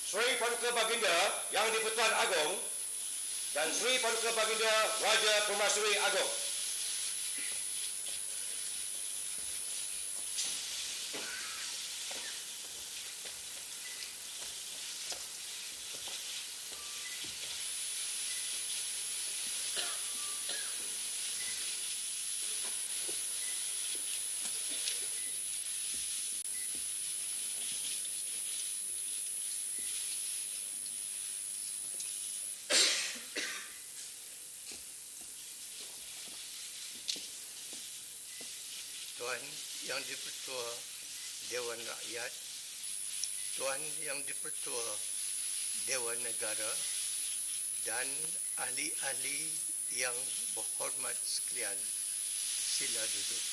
Sri Paduka Baginda Yang di-Pertuan Agong dan Sri Paduka Baginda Raja Permaisuri Agong. Tuan Yang di-Pertua Dewan Rakyat, Tuan Yang di-Pertua Dewan Negara dan ahli-ahli yang berhormat sekalian, sila duduk.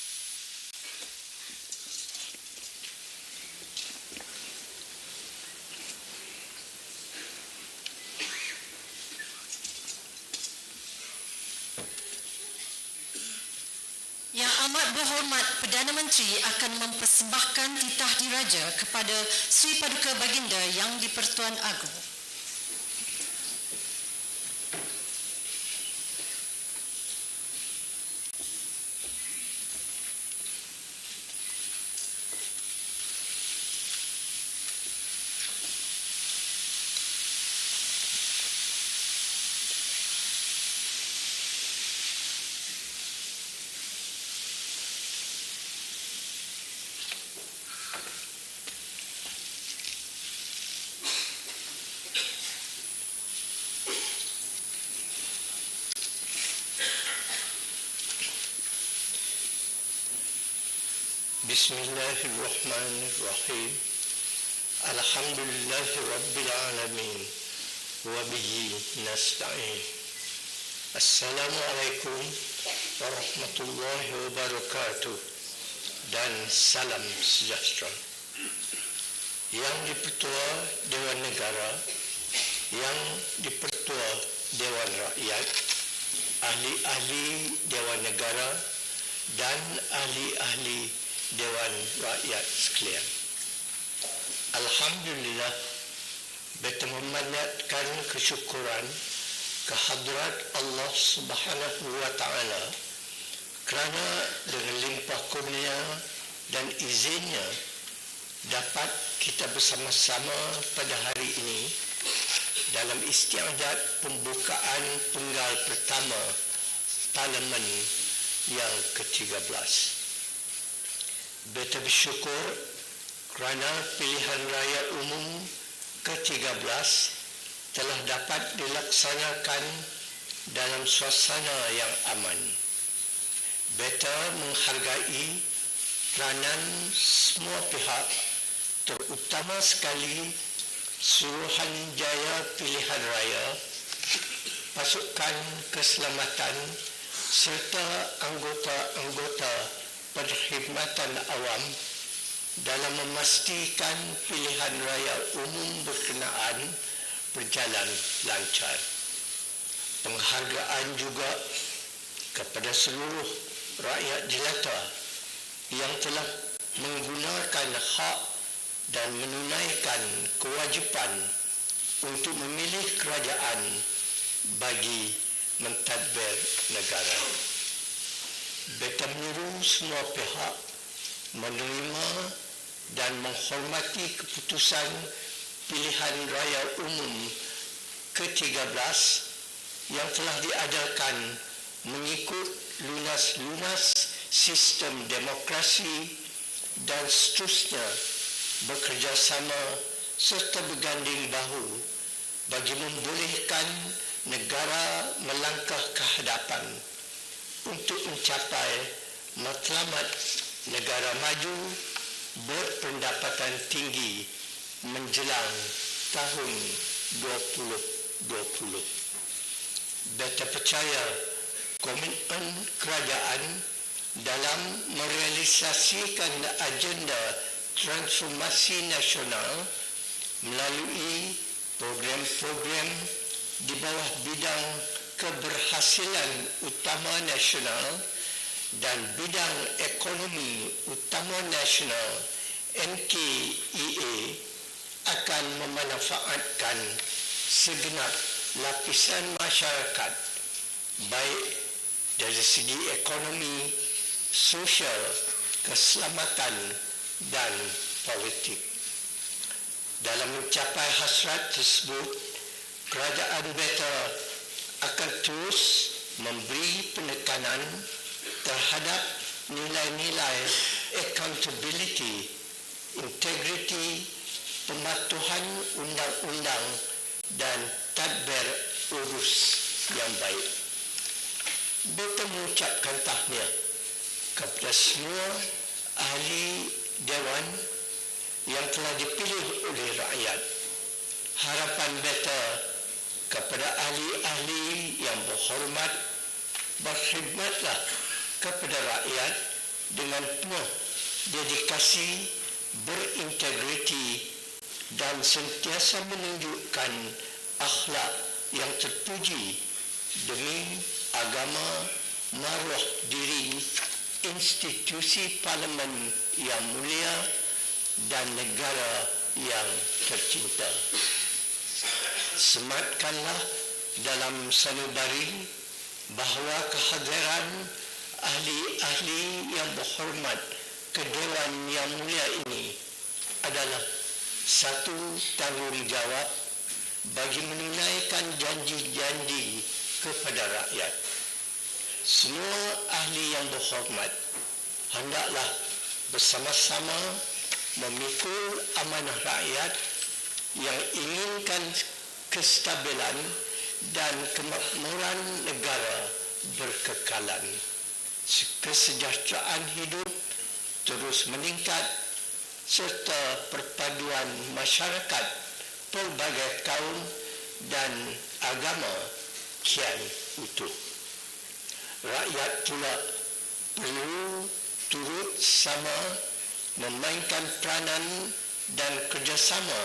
Yang amat berhormat Perdana Menteri akan mempersembahkan titah diraja kepada Sri Paduka Baginda Yang di-Pertuan Agong. Bismillahirrahmanirrahim. Alhamdulillahi Rabbil Alamin. Wabihi nasta'in. Assalamualaikum warahmatullahi wabarakatuh. Dan salam sejahtera. Yang di-Pertua Dewan Negara, Yang di-Pertua Dewan Rakyat, ahli-ahli Dewan Negara dan ahli-ahli Dewan Rakyat sekalian. Alhamdulillah, beta memanjatkan kesyukuran kehadrat Allah Subhanahu wa Ta'ala kerana dengan limpah kurnia dan izinnya dapat kita bersama-sama pada hari ini dalam istiadat pembukaan penggal pertama Parlimen yang ke-13. Beta bersyukur kerana pilihan raya umum ke-13 telah dapat dilaksanakan dalam suasana yang aman. Beta menghargai peranan semua pihak, terutama sekali Suruhanjaya Pilihan Raya, pasukan keselamatan serta anggota-anggota perkhidmatan awam dalam memastikan pilihan raya umum berkenaan berjalan lancar. Penghargaan juga kepada seluruh rakyat jelata yang telah menggunakan hak dan menunaikan kewajipan untuk memilih kerajaan bagi mentadbir negara. Beta menyeru semua pihak menerima dan menghormati keputusan pilihan raya umum ke-13 yang telah diadakan mengikut lunas-lunas sistem demokrasi dan seterusnya bekerjasama serta berganding bahu bagi membolehkan negara melangkah ke hadapan untuk mencapai matlamat negara maju berpendapatan tinggi menjelang tahun 2020. Beta percaya komitmen kerajaan dalam merealisasikan agenda transformasi nasional melalui program-program di bawah bidang keberhasilan utama nasional dan bidang ekonomi utama nasional NKEA akan memanfaatkan segenap lapisan masyarakat, baik dari segi ekonomi, sosial, keselamatan dan politik. Dalam mencapai hasrat tersebut, kerajaan Beta akan terus memberi penekanan terhadap nilai-nilai accountability, integriti, pematuhan undang-undang dan tadbir urus yang baik. Beta mengucapkan tahniah kepada semua ahli Dewan yang telah dipilih oleh rakyat. Harapan Beta kepada ahli-ahli yang berhormat, berkhidmatlah kepada rakyat dengan penuh dedikasi, berintegriti dan sentiasa menunjukkan akhlak yang terpuji demi agama, maruah diri, institusi parlimen yang mulia dan negara yang tercinta. Sematkanlah dalam sanubari bahawa kehadiran ahli-ahli yang berhormat ke Dewan yang mulia ini adalah satu tanggungjawab bagi menunaikan janji-janji kepada rakyat. Semua ahli yang berhormat hendaklah bersama-sama memikul amanah rakyat yang inginkan kestabilan dan kemakmuran negara berkekalan. Kesejahteraan hidup terus meningkat serta perpaduan masyarakat pelbagai kaum dan agama kian utuh. Rakyat pula perlu turut sama memainkan peranan dan kerjasama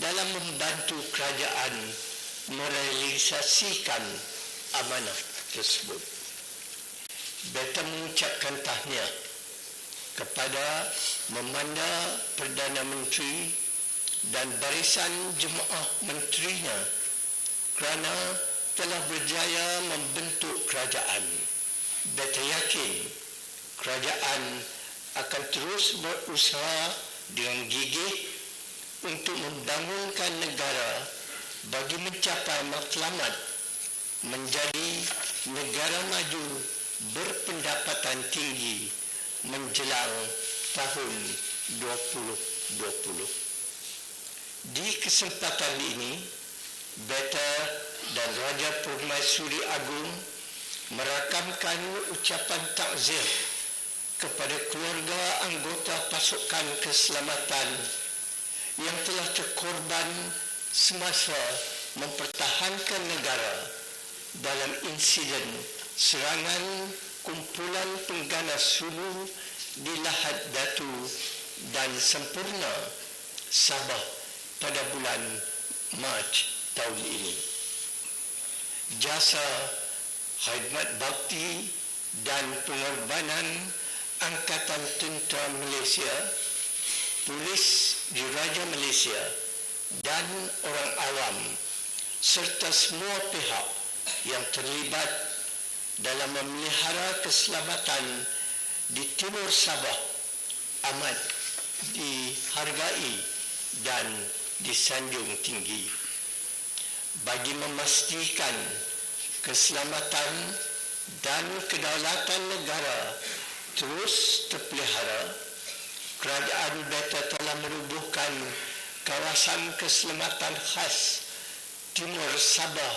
dalam membantu kerajaan merealisasikan amanah tersebut. Beta mengucapkan tahniah kepada Memanda Perdana Menteri dan barisan jemaah menterinya kerana telah berjaya membentuk kerajaan. Beta yakin kerajaan akan terus berusaha dengan gigih untuk membangunkan negara bagi mencapai matlamat menjadi negara maju berpendapatan tinggi menjelang tahun 2020. Di kesempatan ini, Beta dan Raja Permaisuri Agung merakamkan ucapan takziah kepada keluarga anggota pasukan keselamatan yang telah terkorban semasa mempertahankan negara dalam insiden serangan kumpulan pengganas Sulu di Lahad Datu dan Sempurna, Sabah pada bulan Mac tahun ini. Jasa khidmat bakti dan pengorbanan Angkatan Tentera Malaysia, Polis Diraja Malaysia dan orang awam serta semua pihak yang terlibat dalam memelihara keselamatan di Timur Sabah amat dihargai dan disanjung tinggi. Bagi memastikan keselamatan dan kedaulatan negara terus terpelihara, kerajaan Beta telah merubuhkan kawasan keselamatan khas Timur Sabah,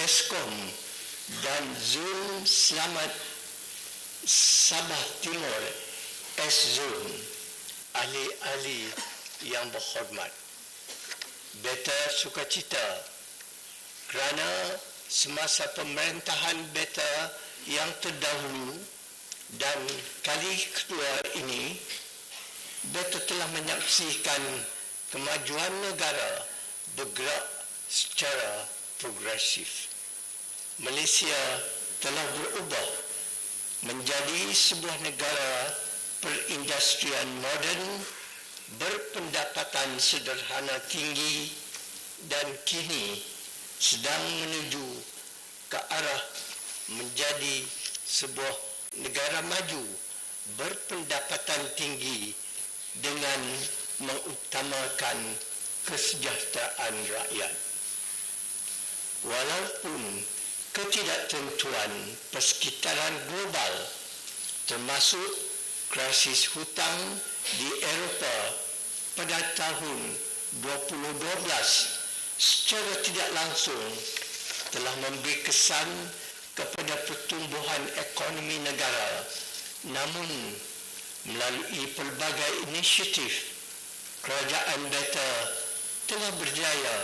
Eskom dan Zon Selamat Sabah Timur, S-Zone. Ahli-ahli yang berhormat, Beta sukacita kerana semasa pemerintahan Beta yang terdahulu dan kali kedua ini, Beta telah menyaksikan kemajuan negara bergerak secara progresif. Malaysia telah berubah menjadi sebuah negara perindustrian moden berpendapatan sederhana tinggi dan kini sedang menuju ke arah menjadi sebuah negara maju berpendapatan tinggi dengan mengutamakan kesejahteraan rakyat. Walaupun ketidaktentuan persekitaran global termasuk krisis hutang di Eropah pada tahun 2012 secara tidak langsung telah memberi kesan kepada pertumbuhan ekonomi negara, namun melalui pelbagai inisiatif kerajaan Beta telah berjaya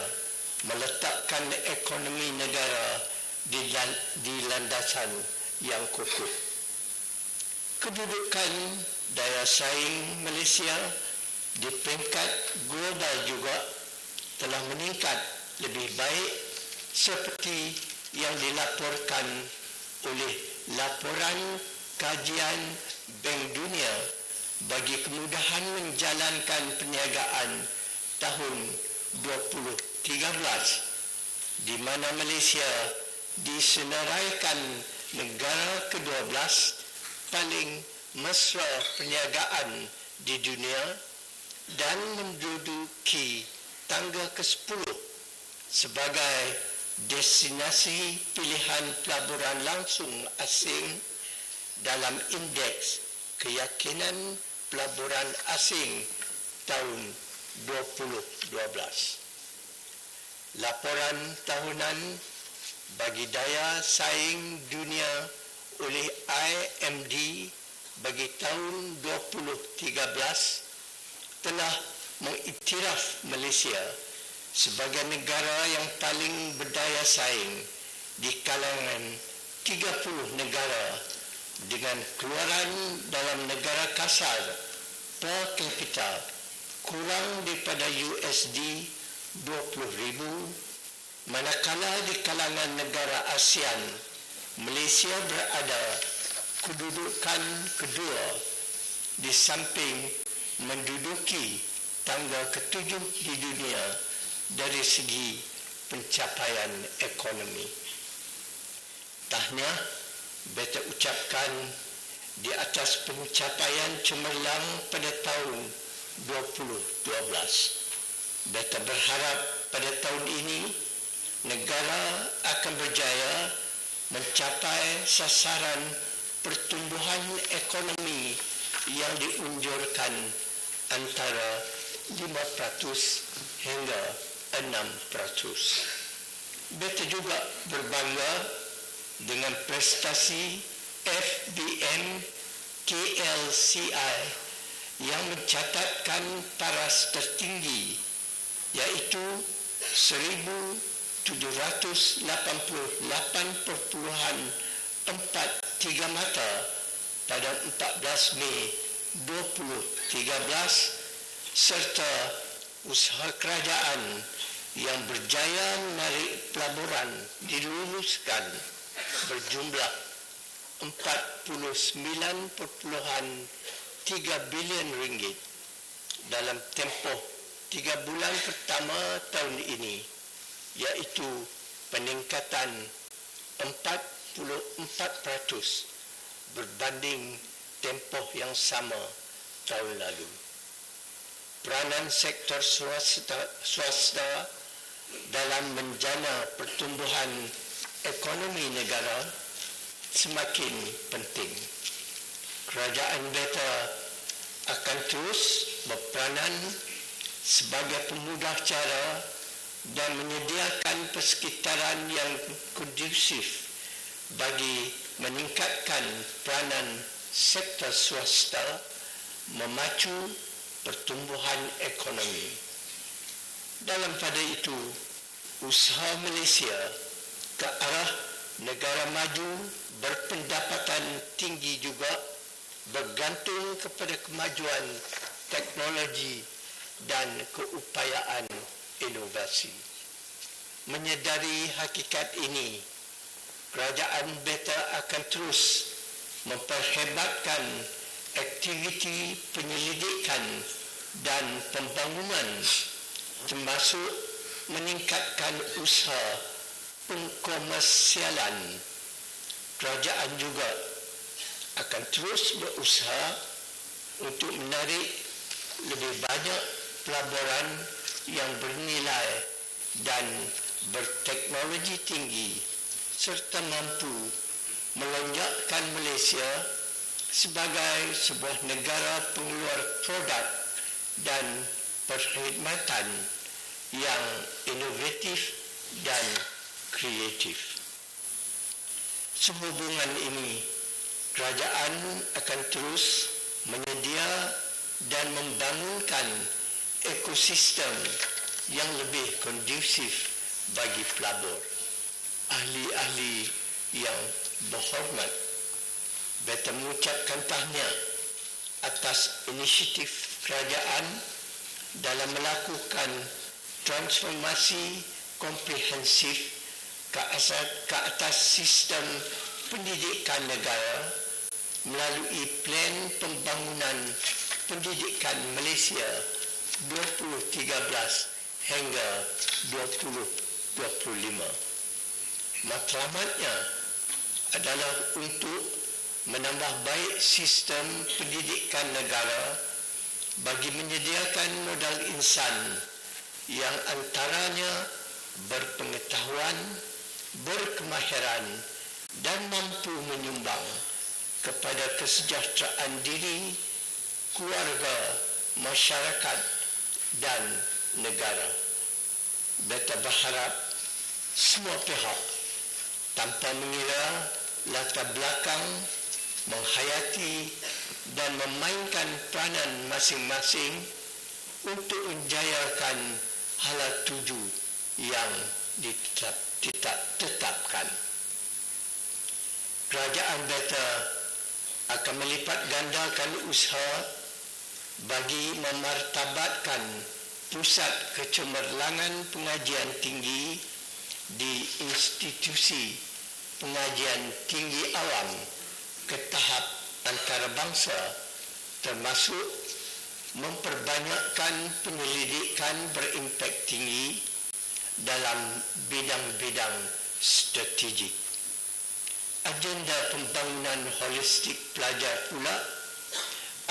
meletakkan ekonomi negara di landasan yang kukuh. Kedudukan daya saing Malaysia di peringkat global juga telah meningkat lebih baik seperti yang dilaporkan oleh laporan kajian Bank Dunia bagi kemudahan menjalankan perniagaan tahun 2013, di mana Malaysia disenaraikan negara ke-12 paling mesra perniagaan di dunia dan menduduki tangga ke-10 sebagai destinasi pilihan pelaburan langsung asing dalam indeks keyakinan pelaburan asing tahun 2012. Laporan tahunan bagi daya saing dunia oleh IMD bagi tahun 2013 telah mengiktiraf Malaysia sebagai negara yang paling berdaya saing di kalangan 30 negara dengan keluaran dalam negara kasar per kapita kurang daripada USD 20,000, manakala di kalangan negara ASEAN Malaysia berada kedudukan kedua di samping menduduki tangga ke-7 di dunia dari segi pencapaian ekonomi. Tahniah Beta ucapkan di atas pencapaian cemerlang pada tahun 2012. Beta berharap pada tahun ini negara akan berjaya mencapai sasaran pertumbuhan ekonomi yang diunjurkan antara 5% hingga 6%. Beta juga berbangga dengan prestasi FBM KLCI yang mencatatkan paras tertinggi iaitu 1,788.43 mata pada 14 Mei 2013 serta usaha kerajaan yang berjaya menarik pelaburan diluluskan berjumlah 49.3 bilion ringgit dalam tempoh 3 bulan pertama tahun ini, iaitu peningkatan 44% berbanding tempoh yang sama tahun lalu. Peranan sektor swasta dalam menjana pertumbuhan ekonomi negara semakin penting. Kerajaan Beta akan terus berperanan sebagai pemudah cara dan menyediakan persekitaran yang kondusif bagi meningkatkan peranan sektor swasta memacu pertumbuhan ekonomi. Dalam pada itu, usaha Malaysia ke arah negara maju berpendapatan tinggi juga bergantung kepada kemajuan teknologi dan keupayaan inovasi. Menyedari hakikat ini, kerajaan Beta akan terus memperhebatkan aktiviti penyelidikan dan pembangunan, termasuk meningkatkan usaha pengkomersialan. Kerajaan juga akan terus berusaha untuk menarik lebih banyak pelaburan yang bernilai dan berteknologi tinggi serta mampu melonjakkan Malaysia sebagai sebuah negara pengeluar produk dan perkhidmatan yang inovatif dan kreatif. Sehubungan ini, kerajaan akan terus menyedia dan membangunkan ekosistem yang lebih kondusif bagi pelabur. Ahli-ahli yang berhormat, beta mengucapkan tahniah atas inisiatif kerajaan dalam melakukan transformasi komprehensif ke atas sistem pendidikan negara melalui Plan Pembangunan Pendidikan Malaysia 2013 hingga 2025. Matlamatnya adalah untuk menambah baik sistem pendidikan negara bagi menyediakan modal insan yang antaranya berpengetahuan, berkemahiran dan mampu menyumbang kepada kesejahteraan diri, keluarga, masyarakat dan negara. Beta berharap semua pihak tanpa mengira latar belakang menghayati dan memainkan peranan masing-masing untuk menjayakan hala tuju yang ditetapkan. Kerajaan beta akan melipat gandakan usaha bagi memartabatkan pusat kecemerlangan pengajian tinggi di institusi pengajian tinggi awam ke tahap antarabangsa, termasuk memperbanyakkan penyelidikan berimpak tinggi dalam bidang-bidang strategik. Agenda pembangunan holistik pelajar pula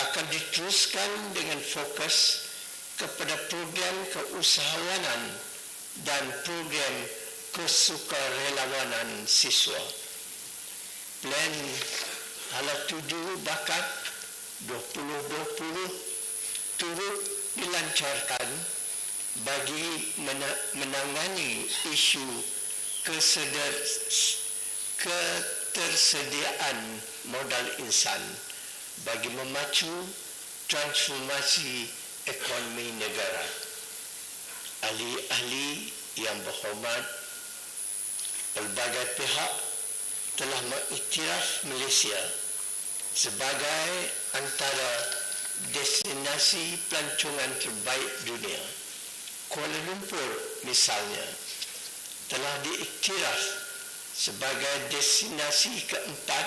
akan diteruskan dengan fokus kepada program keusahawanan dan program kesukarelawanan siswa. Plan Hala Tuju Bakat 2020 turut dilancarkan bagi menangani isu ketersediaan modal insan bagi memacu transformasi ekonomi negara. Ahli-ahli yang berhormat, pelbagai pihak telah mengiktiraf Malaysia sebagai antara destinasi pelancongan terbaik dunia. Kuala Lumpur misalnya telah diiktiraf sebagai destinasi keempat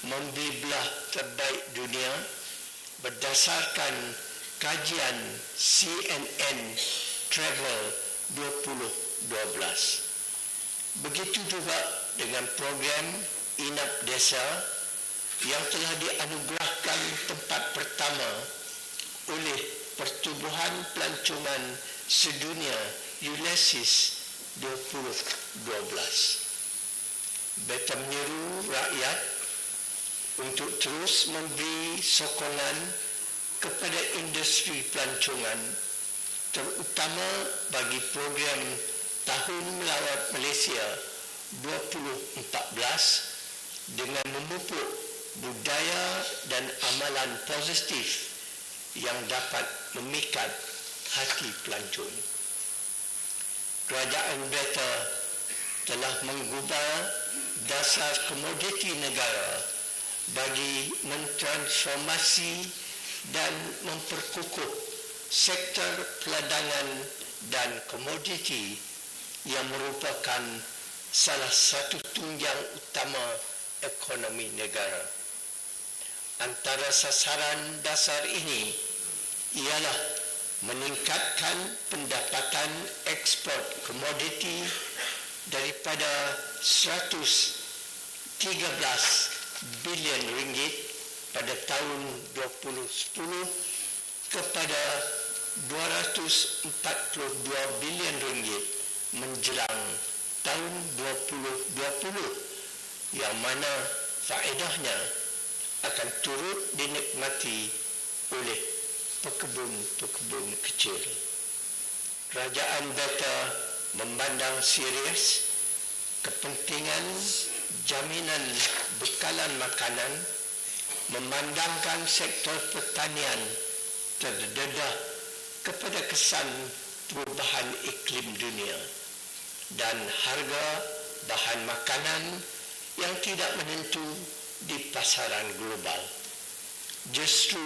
membeli belah terbaik dunia berdasarkan kajian CNN Travel 2012. Begitu juga dengan program Inap Desa yang telah dianugerahkan tempat pertama oleh Pertubuhan Pelancongan Sedunia Ulysses 2012. Beta menyeru rakyat untuk terus memberi sokongan kepada industri pelancongan, terutama bagi program Tahun Melawat Malaysia 2014 dengan memupuk budaya dan amalan positif yang dapat memikat hati pelancong. Kerajaan beta telah mengubah dasar komoditi negara bagi mentransformasi dan memperkukuh sektor peladangan dan komoditi yang merupakan salah satu tunjang utama ekonomi negara. Antara sasaran dasar ini ialah meningkatkan pendapatan ekspor komoditi daripada 113 bilion ringgit pada tahun 2010 kepada 242 bilion ringgit menjelang tahun 2020, yang mana faedahnya akan turut dinikmati oleh pekebun-pekebun kecil. Kerajaan Beta memandang serius kepentingan jaminan bekalan makanan, memandangkan sektor pertanian terdedah kepada kesan perubahan iklim dunia dan harga bahan makanan yang tidak menentu di pasaran global. Justru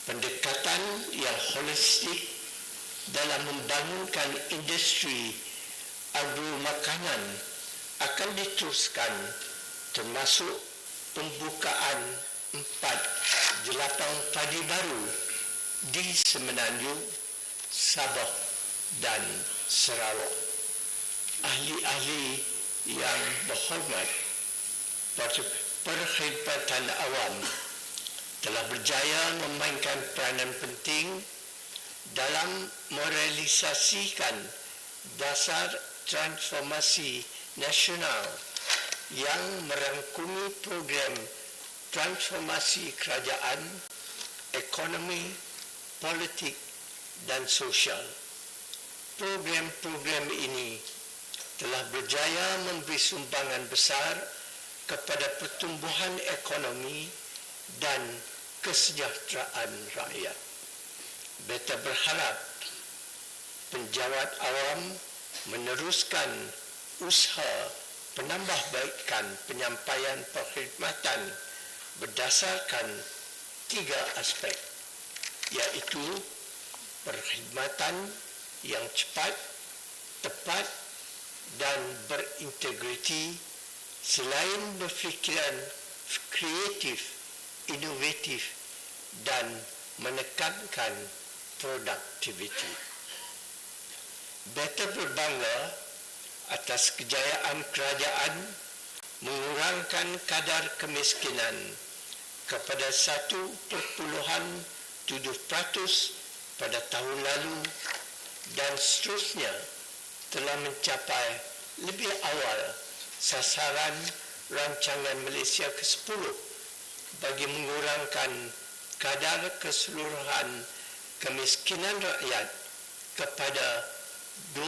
pendekatan yang holistik dalam membangunkan industri agro-makanan akan diteruskan, termasuk pembukaan 4 jelapang padi baru di Semenanjung, Sabah dan Sarawak. Ahli-ahli yang berhormat, Perkhidmatan Awam telah berjaya memainkan peranan penting dalam merealisasikan dasar transformasi nasional yang merangkumi program transformasi kerajaan, ekonomi, politik dan sosial. Program-program ini telah berjaya memberi sumbangan besar kepada pertumbuhan ekonomi dan kesejahteraan rakyat. Beta berharap penjawat awam meneruskan usaha penambahbaikan penyampaian perkhidmatan berdasarkan 3 aspek, iaitu perkhidmatan yang cepat, tepat dan berintegriti, selain berfikiran kreatif, inovatif dan menekankan produktiviti. Beta berbangga atas kejayaan kerajaan mengurangkan kadar kemiskinan kepada 1.7% pada tahun lalu dan seterusnya telah mencapai lebih awal sasaran rancangan Malaysia ke-10 bagi mengurangkan kadar keseluruhan kemiskinan rakyat kepada 2%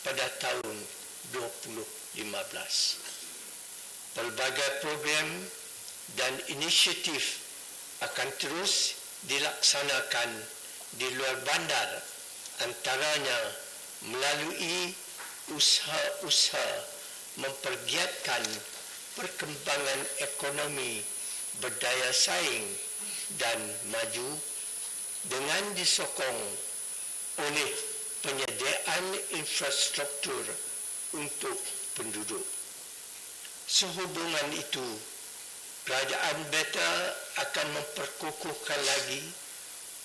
pada tahun 2015. Pelbagai program dan inisiatif akan terus dilaksanakan di luar bandar, antaranya melalui usaha-usaha mempergiatkan perkembangan ekonomi berdaya saing dan maju dengan disokong oleh penyediaan infrastruktur untuk penduduk. Sehubungan itu, kerajaan Beta akan memperkukuhkan lagi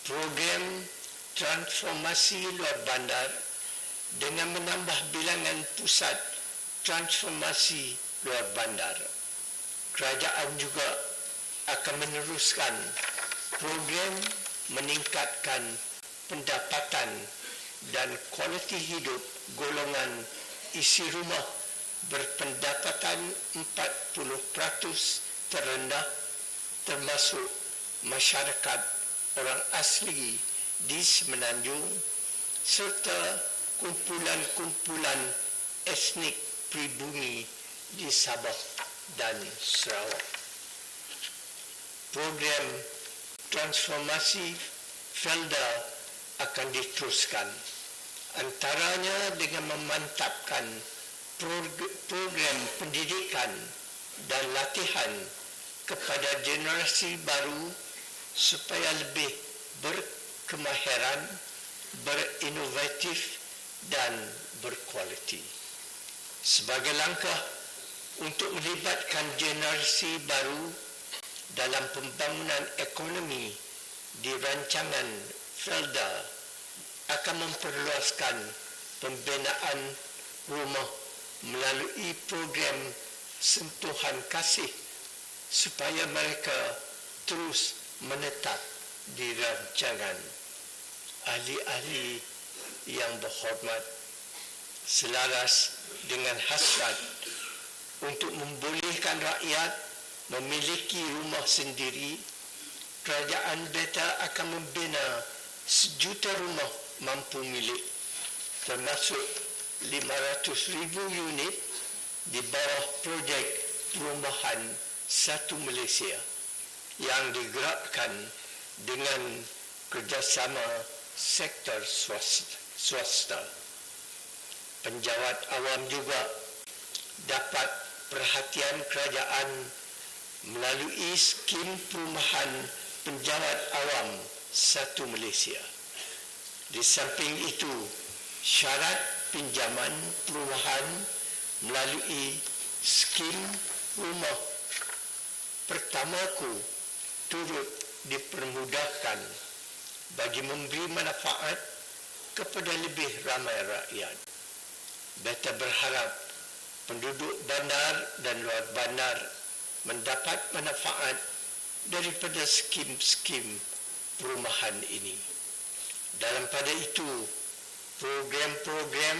program transformasi luar bandar dengan menambah bilangan pusat transformasi luar bandar. Kerajaan juga akan meneruskan program meningkatkan pendapatan dan kualiti hidup golongan isi rumah berpendapatan 40% terendah, termasuk masyarakat orang asli di Semenanjung serta kumpulan-kumpulan etnik pribumi di Sabah dan Sarawak. Program transformasi Felda akan diteruskan, antaranya dengan memantapkan program pendidikan dan latihan kepada generasi baru supaya lebih berkemahiran, berinovatif dan berkualiti. Sebagai langkah untuk melibatkan generasi baru dalam pembangunan ekonomi di rancangan Felda akan memperluaskan pembinaan rumah melalui program sentuhan kasih supaya mereka terus menetap di rancangan. Ahli-ahli yang berhormat, selaras dengan hasrat untuk membolehkan rakyat memiliki rumah sendiri, kerajaan Beta akan membina 1,000,000 rumah mampu milik, termasuk 500,000 unit di bawah projek perumahan Satu Malaysia yang digerakkan dengan kerjasama sektor swasta. Penjawat awam juga dapat perhatian kerajaan melalui skim perumahan penjawat awam Satu Malaysia. Di samping itu, syarat pinjaman perumahan melalui skim rumah pertamaku turut dipermudahkan bagi memberi manfaat kepada lebih ramai rakyat. Beta berharap penduduk bandar dan luar bandar mendapat manfaat daripada skim-skim perumahan ini. Dalam pada itu, program-program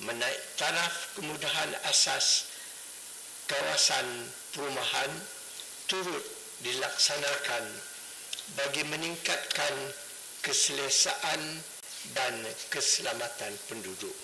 menaik taraf kemudahan asas kawasan perumahan turut dilaksanakan bagi meningkatkan keselesaan dan keselamatan penduduk.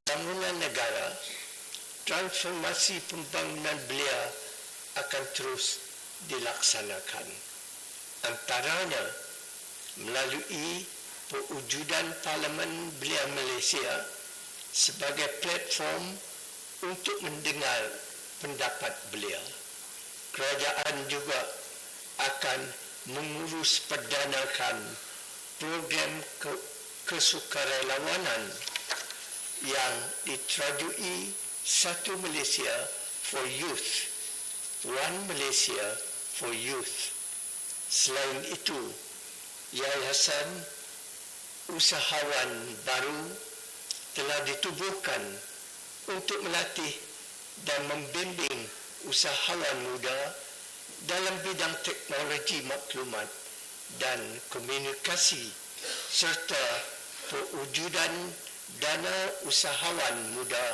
Bangunan negara, transformasi pembangunan belia akan terus dilaksanakan. Antaranya melalui pewujudan Parlimen Belia Malaysia sebagai platform untuk mendengar pendapat belia. Kerajaan juga akan mengurus perdanakan program kesukarelawanan yang diterajui Satu Malaysia for Youth, One Malaysia for Youth. Selain itu, Yayasan Usahawan Baru telah ditubuhkan untuk melatih dan membimbing usahawan muda dalam bidang teknologi maklumat dan komunikasi serta pewujudan dana usahawan muda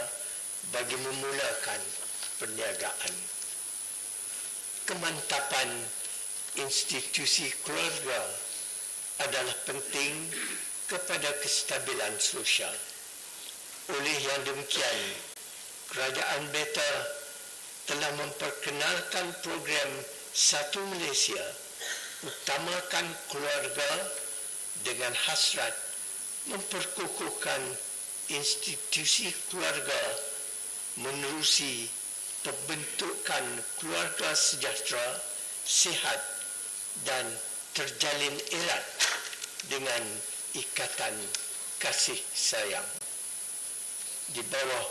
bagi memulakan perniagaan. Kemantapan institusi keluarga adalah penting kepada kestabilan sosial. Oleh yang demikian, kerajaan Beta telah memperkenalkan program Satu Malaysia utamakan keluarga dengan hasrat memperkukuhkan institusi keluarga menerusi pembentukan keluarga sejahtera, sihat dan terjalin erat dengan ikatan kasih sayang. Di bawah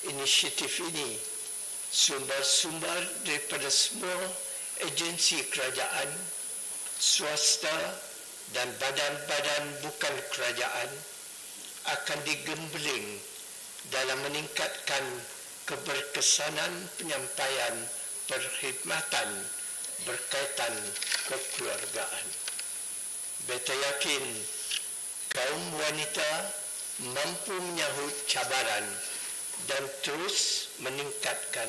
inisiatif ini, sumber-sumber daripada semua agensi kerajaan, swasta dan badan-badan bukan kerajaan akan digembeling dalam meningkatkan keberkesanan penyampaian perkhidmatan berkaitan kekeluargaan. Beta yakin kaum wanita mampu menyahut cabaran dan terus meningkatkan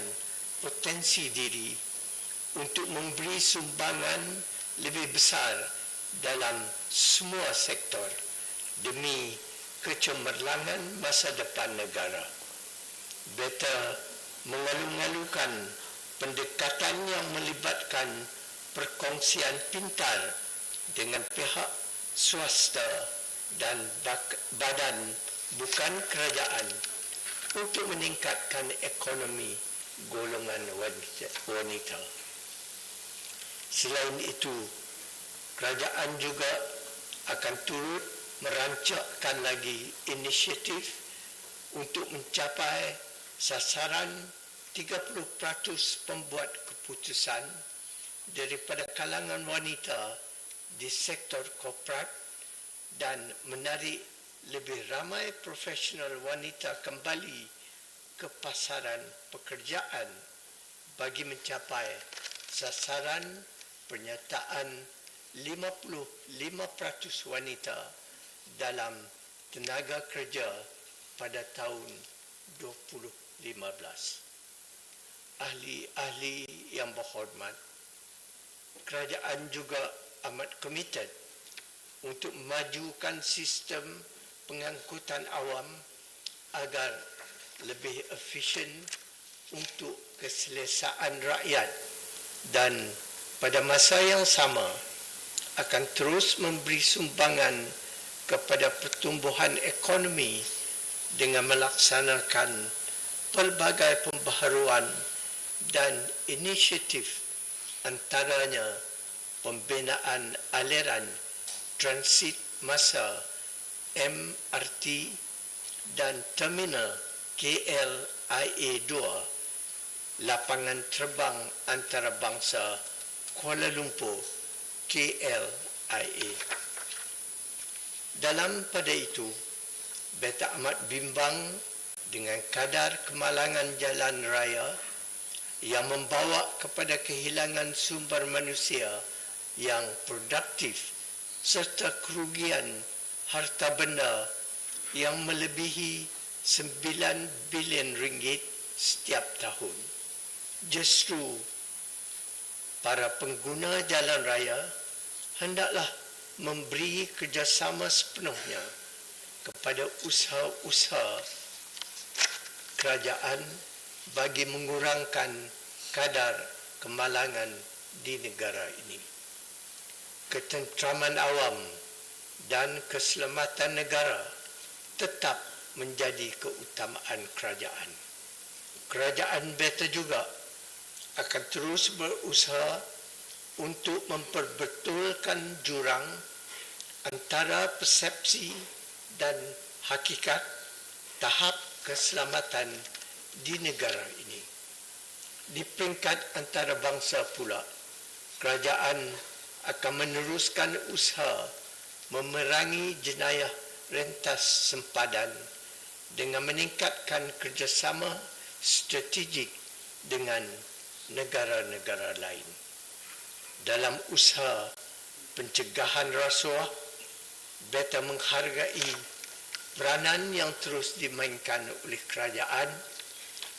potensi diri untuk memberi sumbangan lebih besar dalam semua sektor demi kecemerlangan masa depan negara. Beta mengalu-alukan pendekatan yang melibatkan perkongsian pintar dengan pihak swasta dan badan bukan kerajaan untuk meningkatkan ekonomi golongan wanita. Selain itu, kerajaan juga akan turut merancangkan lagi inisiatif untuk mencapai sasaran 30% pembuat keputusan daripada kalangan wanita di sektor korporat dan menarik lebih ramai profesional wanita kembali ke pasaran pekerjaan bagi mencapai sasaran pernyataan 55% wanita dalam tenaga kerja pada tahun 2015. Ahli-ahli yang berhormat, kerajaan juga amat komited untuk memajukan sistem pengangkutan awam agar lebih efisien untuk keselesaan rakyat dan pada masa yang sama akan terus memberi sumbangan kepada pertumbuhan ekonomi dengan melaksanakan pelbagai pembaharuan dan inisiatif, antaranya pembinaan aliran transit massa MRT dan terminal KLIA 2, lapangan terbang antarabangsa Kuala Lumpur KLIA. Dalam pada itu, beta amat bimbang dengan kadar kemalangan jalan raya yang membawa kepada kehilangan sumber manusia yang produktif serta kerugian harta benda yang melebihi 9 bilion ringgit setiap tahun. Justru para pengguna jalan raya hendaklah memberi kerjasama sepenuhnya kepada usaha-usaha kerajaan bagi mengurangkan kadar kemalangan di negara ini. Ketenteraman awam dan keselamatan negara tetap menjadi keutamaan kerajaan. Kerajaan beta juga akan terus berusaha untuk memperbetulkan jurang antara persepsi dan hakikat tahap keselamatan di negara ini. Di peringkat antarabangsa pula, kerajaan akan meneruskan usaha memerangi jenayah rentas sempadan dengan meningkatkan kerjasama strategik dengan negara-negara lain. Dalam usaha pencegahan rasuah, beta menghargai peranan yang terus dimainkan oleh kerajaan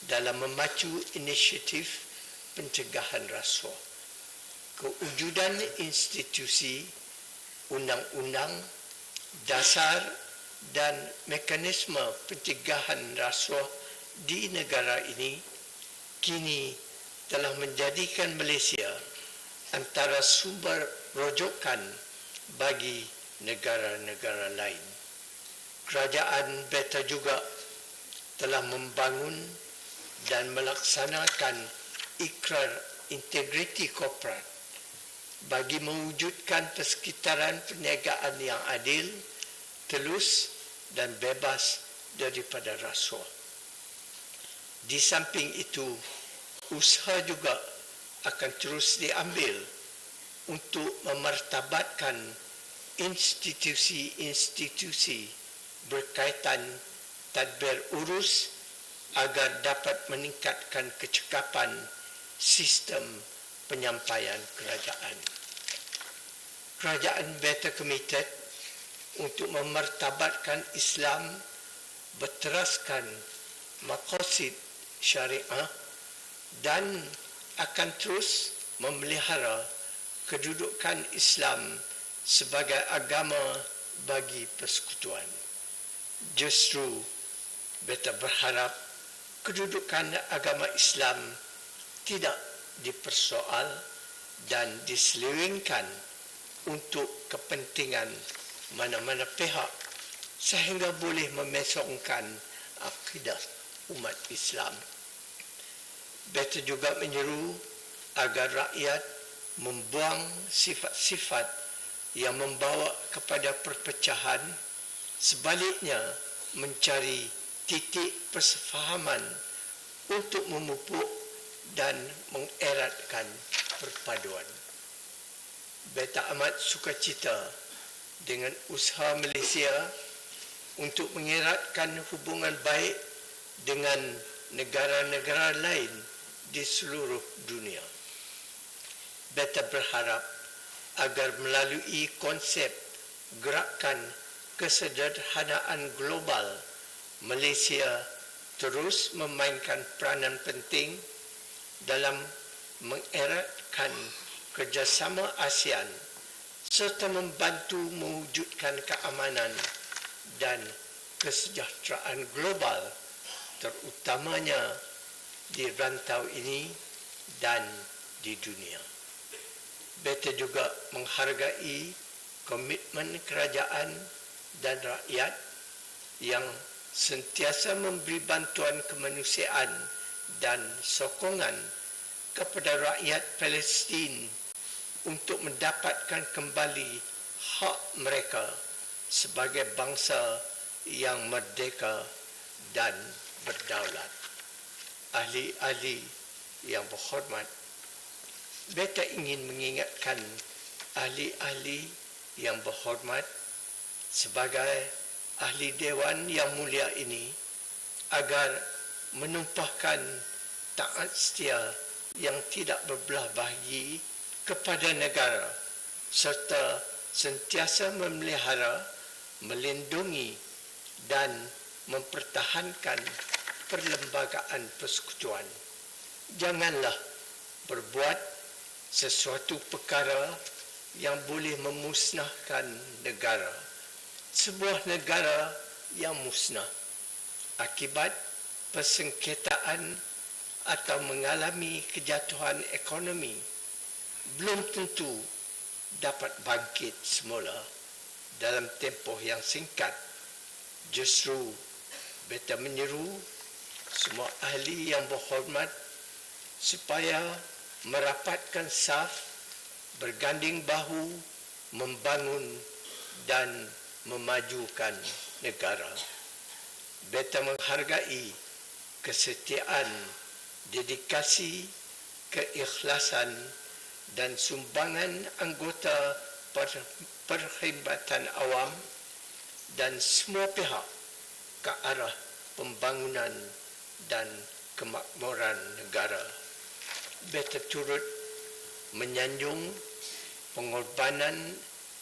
dalam memacu inisiatif pencegahan rasuah. Kewujudan institusi, undang-undang, dasar dan mekanisme pencegahan rasuah di negara ini kini telah menjadikan Malaysia antara sumber rujukan bagi negara-negara lain. Kerajaan beta juga telah membangun dan melaksanakan ikrar integriti korporat bagi mewujudkan persekitaran perniagaan yang adil, telus dan bebas daripada rasuah. Di samping itu, usaha juga akan terus diambil untuk memartabatkan institusi-institusi berkaitan tadbir urus agar dapat meningkatkan kecekapan sistem penyampaian kerajaan. Kerajaan beta komited untuk memartabatkan Islam berteraskan maqasid syariah dan akan terus memelihara kedudukan Islam sebagai agama bagi persekutuan. Justru beta berharap kedudukan agama Islam tidak dipersoal dan diselewengkan untuk kepentingan mana-mana pihak sehingga boleh memesongkan akidah umat Islam. Beta juga menyeru agar rakyat membuang sifat-sifat yang membawa kepada perpecahan, sebaliknya mencari titik persefahaman untuk memupuk dan mengeratkan perpaduan. Beta amat sukacita dengan usaha Malaysia untuk mengeratkan hubungan baik dengan negara-negara lain di seluruh dunia. Beta berharap agar melalui konsep gerakan kesederhanaan global, Malaysia terus memainkan peranan penting dalam mengeratkan kerjasama ASEAN serta membantu mewujudkan keamanan dan kesejahteraan global, terutamanya di rantau ini dan di dunia. Beta juga menghargai komitmen kerajaan dan rakyat yang sentiasa memberi bantuan kemanusiaan dan sokongan kepada rakyat Palestin untuk mendapatkan kembali hak mereka sebagai bangsa yang merdeka dan berdaulat. Ahli-ahli yang berhormat, beta ingin mengingatkan ahli-ahli yang berhormat sebagai ahli Dewan yang mulia ini agar menumpahkan taat setia yang tidak berbelah bagi kepada negara serta sentiasa memelihara, melindungi dan mempertahankan perlembagaan persekutuan. Janganlah berbuat sesuatu perkara yang boleh memusnahkan negara. Sebuah negara yang musnah akibat persengketaan atau mengalami kejatuhan ekonomi belum tentu dapat bangkit semula dalam tempoh yang singkat. Justru beta menyeru semua ahli yang berhormat supaya merapatkan saf, berganding bahu, membangun dan memajukan negara. Beta menghargai kesetiaan, dedikasi, keikhlasan dan sumbangan anggota perkhidmatan awam dan semua pihak ke arah pembangunan dan kemakmuran negara. Beta turut menyanjung pengorbanan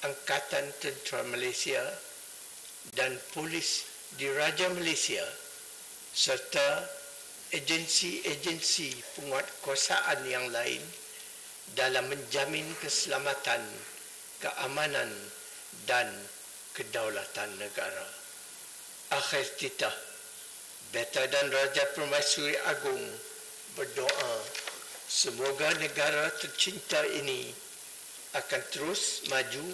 Angkatan Tentera Malaysia dan Polis Diraja Malaysia serta agensi-agensi penguatkuasaan yang lain dalam menjamin keselamatan, keamanan dan kedaulatan negara. Akhir titah, beta dan Raja Permaisuri Agung berdoa semoga negara tercinta ini akan terus maju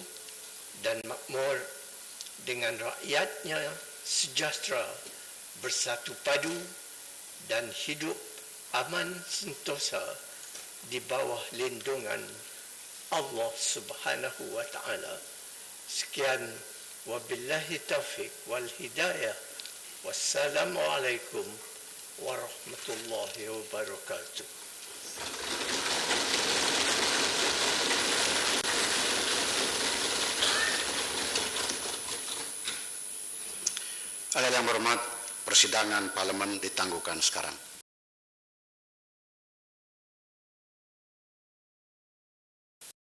dan makmur dengan rakyatnya sejahtera, bersatu padu dan hidup aman sentosa di bawah lindungan Allah Subhanahu wa taala. Sekian, wabillahi taufiq wal hidayah. Wassalamualaikum warahmatullahi wabarakatuh. Yang berhormat, persidangan parlemen ditangguhkan sekarang.